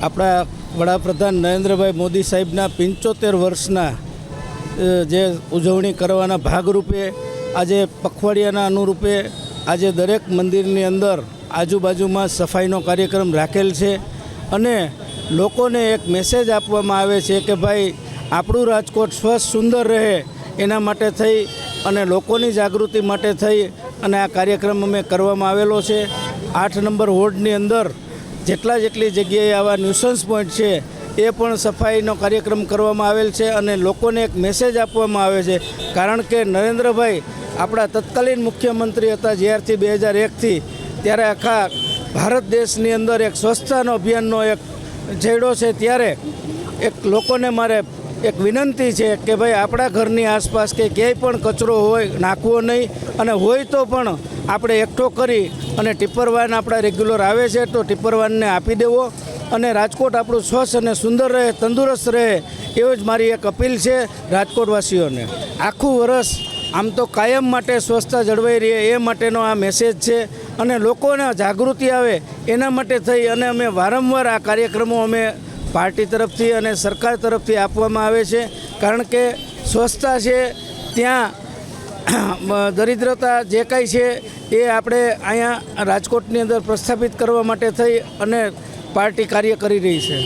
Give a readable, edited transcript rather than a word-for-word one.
આપણા વડાપ્રધાન નરેન્દ્રભાઈ મોદી સાહેબના 75 વર્ષના જે ઉજવણી કરવાના ભાગરૂપે આજે પખવાડિયાના અનુરૂપે આજે દરેક મંદિરની અંદર આજુબાજુમાં સફાઈનો કાર્યક્રમ રાખેલ છે અને લોકોને એક મેસેજ આપવામાં આવે છે કે ભાઈ આપણું રાજકોટ સ્વચ્છ સુંદર રહે એના માટે થઈ અને લોકોની જાગૃતિ માટે થઈ અને આ કાર્યક્રમ અમે કરવામાં આવેલો છે। 8 નંબર વોર્ડની અંદર જેટલી જગ્યાએ આવા ન્યુસન્સ પોઈન્ટ છે એ પણ સફાઈનો કાર્યક્રમ કરવામાં આવેલ છે અને લોકોને એક મેસેજ આપવામાં આવે છે, કારણ કે નરેન્દ્રભાઈ આપણા તત્કાલીન મુખ્યમંત્રી હતા જ્યારથી 2001થી, ત્યારે આખા ભારત દેશની અંદર એક સ્વચ્છતાનો અભિયાનનો એક છેડો છે। ત્યારે એક લોકોને મારે એક વિનંતી છે કે ભાઈ આપણા ઘરની આસપાસ કે ક્યાંય પણ કચરો હોય નાખવો નહીં, અને હોય તો પણ આપણે એકઠો કરી અને ટિપ્પરવાન આપણા રેગ્યુલર આવે છે તો ટિપ્પરવાનને આપી દેવો અને રાજકોટ આપણું સ્વચ્છ અને સુંદર રહે, તંદુરસ્ત રહે, એવી જ મારી એક અપીલ છે રાજકોટવાસીઓને। આખું વર્ષ આમ તો કાયમ માટે સ્વચ્છતા જળવાઈ રહે એ માટેનો આ મેસેજ છે અને લોકોને જાગૃતિ આવે એના માટે થઈ અને અમે વારંવાર આ કાર્યક્રમો અમે પાર્ટી તરફથી અને સરકાર તરફથી આપવામાં આવે છે, કારણ કે સ્વચ્છતા છે ત્યાં દરિદ્રતા જે કાંઈ છે એ આપણે અહીંયા રાજકોટની અંદર પ્રસ્થાપિત કરવા માટે થઈ અને પાર્ટી કાર્ય કરી રહી છે।